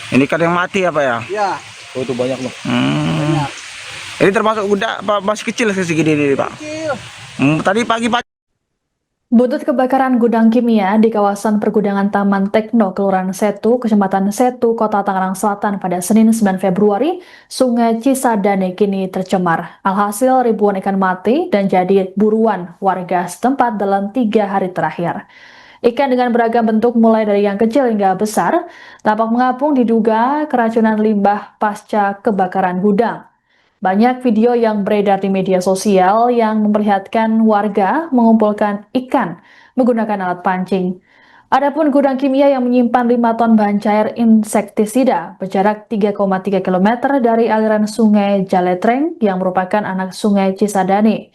Ini ikan yang mati apa ya? Ya, Oh, itu banyak loh. banyak. Ini termasuk udah masih kecil segini ini, Pak. Kecil. Tadi pagi-pagi. Buntut kebakaran gudang kimia di kawasan pergudangan Taman Tekno, Kelurahan Setu, Kecamatan Setu, Kota Tangerang Selatan pada Senin 9 Februari, Sungai Cisadane kini tercemar. Alhasil ribuan ikan mati dan jadi buruan warga setempat dalam 3 hari terakhir. Ikan dengan beragam bentuk mulai dari yang kecil hingga besar, tampak mengapung diduga keracunan limbah pasca kebakaran gudang. Banyak video yang beredar di media sosial yang memperlihatkan warga mengumpulkan ikan menggunakan alat pancing. Adapun gudang kimia yang menyimpan 5 ton bahan cair insektisida berjarak 3,3 km dari aliran sungai Jaletreng yang merupakan anak sungai Cisadane.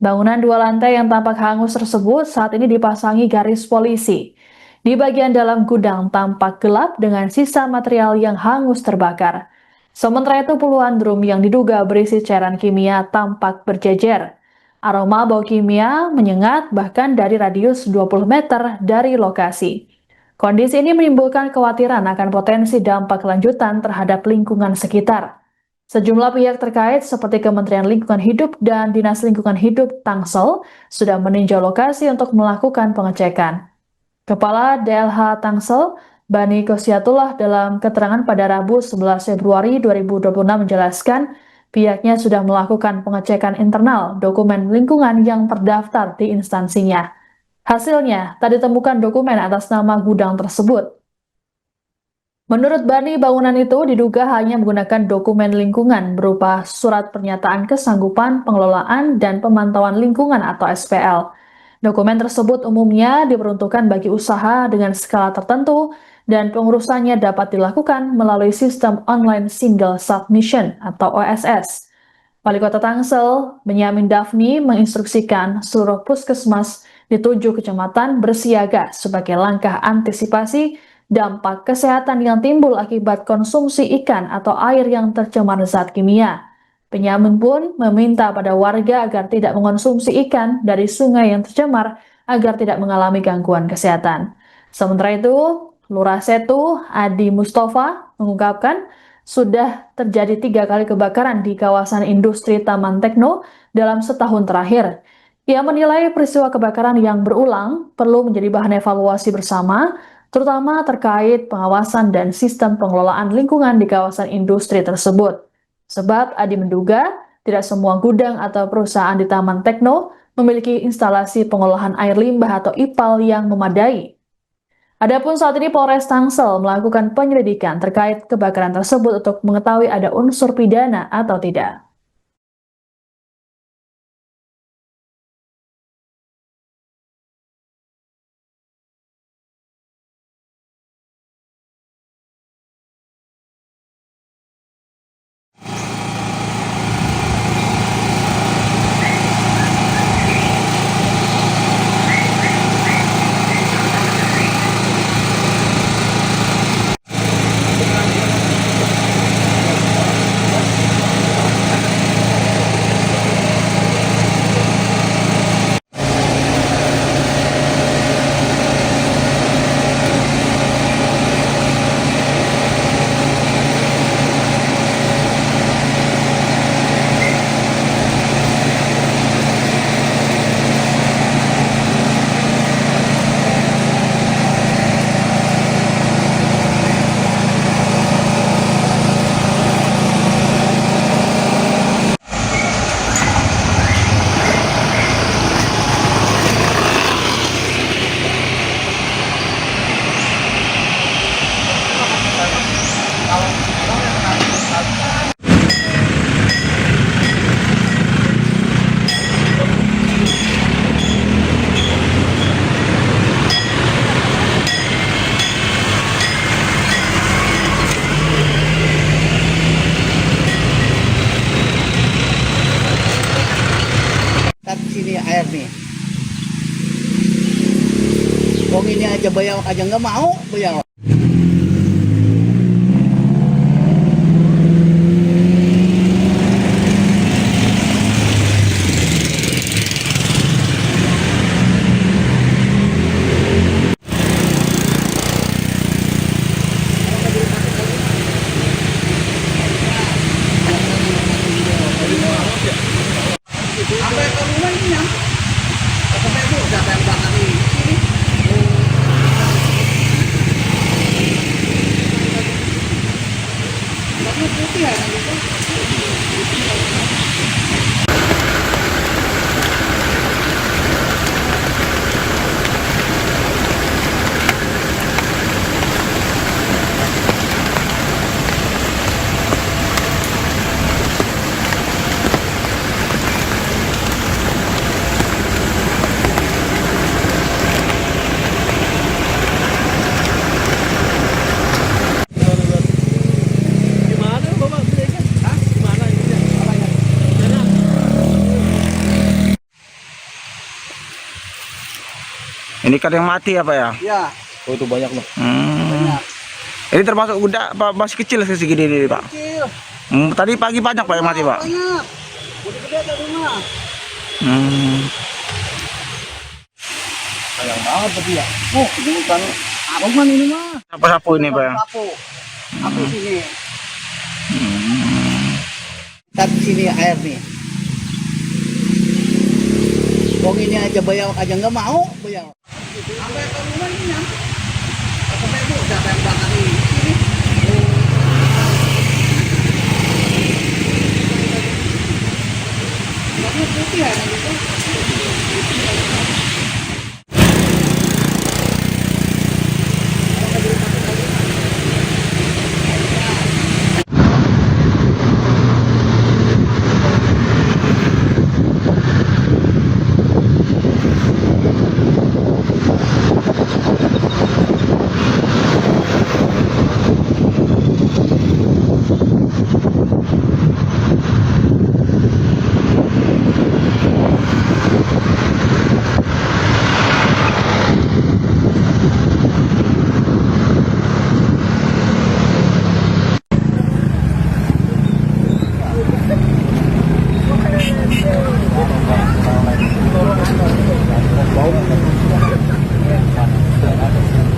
Bangunan 2 lantai yang tampak hangus tersebut saat ini dipasangi garis polisi. Di bagian dalam gudang tampak gelap dengan sisa material yang hangus terbakar. Sementara itu puluhan drum yang diduga berisi cairan kimia tampak berjejer. Aroma bau kimia menyengat bahkan dari radius 20 meter dari lokasi. Kondisi ini menimbulkan kekhawatiran akan potensi dampak lanjutan terhadap lingkungan sekitar. Sejumlah pihak terkait seperti Kementerian Lingkungan Hidup dan Dinas Lingkungan Hidup Tangsel sudah meninjau lokasi untuk melakukan pengecekan. Kepala DLH Tangsel, Bani Kosiatullah dalam keterangan pada Rabu 11 Februari 2026 menjelaskan pihaknya sudah melakukan pengecekan internal dokumen lingkungan yang terdaftar di instansinya. Hasilnya, tak ditemukan dokumen atas nama gudang tersebut. Menurut Bani, bangunan itu diduga hanya menggunakan dokumen lingkungan berupa surat pernyataan kesanggupan pengelolaan dan pemantauan lingkungan atau SPL. Dokumen tersebut umumnya diperuntukkan bagi usaha dengan skala tertentu dan pengurusannya dapat dilakukan melalui sistem online single submission atau OSS. Wali Kota Tangsel, Benyamin Dafni, menginstruksikan seluruh puskesmas di 7 kecamatan bersiaga sebagai langkah antisipasi dampak kesehatan yang timbul akibat konsumsi ikan atau air yang tercemar zat kimia. Benyamin pun meminta pada warga agar tidak mengonsumsi ikan dari sungai yang tercemar agar tidak mengalami gangguan kesehatan. Sementara itu, Lurah Setu, Adi Mustafa, mengungkapkan sudah terjadi 3 kali kebakaran di kawasan industri Taman Tekno dalam setahun terakhir. Ia menilai peristiwa kebakaran yang berulang perlu menjadi bahan evaluasi bersama, terutama terkait pengawasan dan sistem pengelolaan lingkungan di kawasan industri tersebut. Sebab Adi menduga tidak semua gudang atau perusahaan di Taman Tekno memiliki instalasi pengolahan air limbah atau IPAL yang memadai. Adapun saat ini Polres Tangsel melakukan penyelidikan terkait kebakaran tersebut untuk mengetahui ada unsur pidana atau tidak. Sini air nih. Wong ini aja bayawak aja nggak mau bayawak. Ini ikan yang mati apa ya? Ya, Oh itu banyak loh. banyak. Ini termasuk udah apa masih kecil segini ini Pak? Kecil, Tadi pagi banyak Pak yang mati Pak. banyak. Udah gede ada rumah. Sayang banget tapi ya. Oh, ini bukan arungan ini mah. Sapu-sapu ini Pak ya. Sapu sini. Tapi sini air nih. Wong ini aja bayar aja nggak mau bayar. Sampai ke rumah ini ya. Sampai itu siapa yang bakar ini? Warna putih ya nanti tuh.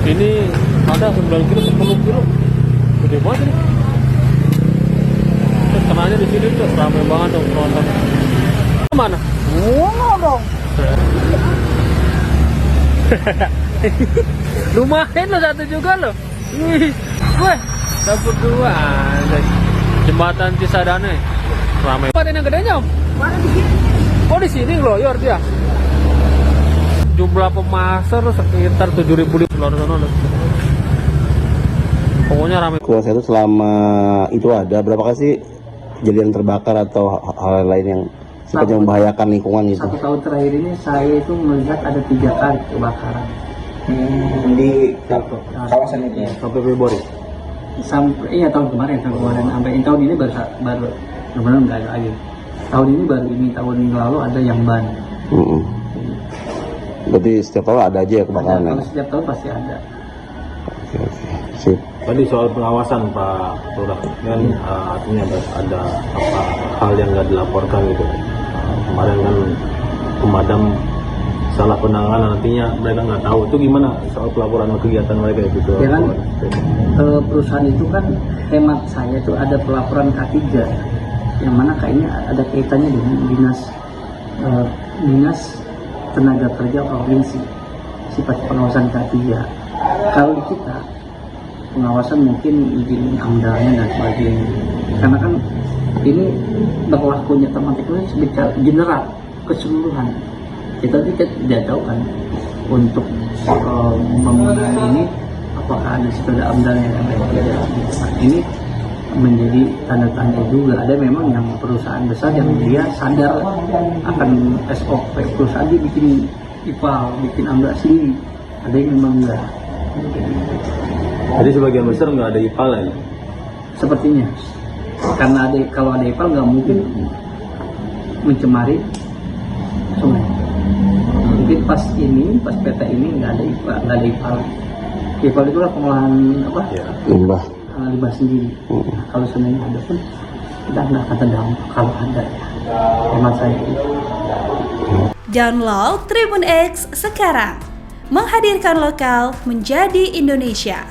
Ini ada 9 kilo, 10 kilo. Gede banget ini. Terus kenanya di sini tuh ramai banget dong penonton. Mana? Dong. Lumayan loh, satu juga loh. Wih, dapat 2. Anjay. Jembatan Cisadane. Ramai. Apa yang gedenya, Om? Mana di sini? Oh, di sini ngeloyor dia. Jumlah pemasar sekitar 7.000 sana. Pokoknya ramai. Kuasa itu selama itu ada berapa kali sih kejadian terbakar atau hal lain yang sifatnya membahayakan lingkungan gitu? 1 tahun terakhir ini saya itu melihat ada 3 kali kebakaran. Di kawasan itu ya? Sampai Februari. Sampai iya tahun kemarin sampai tahun ini baru benar-benar nggak ada lagi. Tahun ini baru ini, tahun lalu ada yang ban. Berarti setiap tahun ada aja ya kebakaran? Kalau setiap tahun pasti ada. Oke. Sip. Tadi soal pengawasan Pak Lurah, kan artinya ada apa hal yang nggak dilaporkan gitu. Kemarin kan pemadam salah penanganan, nantinya mereka nggak tahu. Itu gimana soal pelaporan kegiatan mereka gitu? Ya kan, perusahaan itu kan hemat saya itu ada pelaporan K3 yang mana kayaknya ada kaitannya dengan dinas tenaga kerja provinsi, sifat pengawasan K3. Kalau di kita pengawasan mungkin izin amdalnya dan sebagainya, karena kan ini berlakunya teman teknologi secara general keseluruhan. Kita tidak tahu kan untuk membangun ini apakah ada sepeda amdalnya dan lain-lain. Ini menjadi tanda tanya juga. Ada memang yang perusahaan besar yang dia sadar akan SOP perusahaan, dia bikin IPAL, bikin amdal sendiri. Ada yang memang enggak. Jadi sebagian besar nggak ada IPAL ya? Sepertinya karena kalau ada IPAL nggak mungkin mencemari sungai. Mungkin pas peta ini nggak ada IPAL. IPAL itu lah pengolahan apa? Limbah. Limbah sendiri. Kalau sebenarnya ada pun kita nggak akan terdampak kalau ada. Hemat saya. Download Tribun X sekarang, menghadirkan lokal menjadi Indonesia.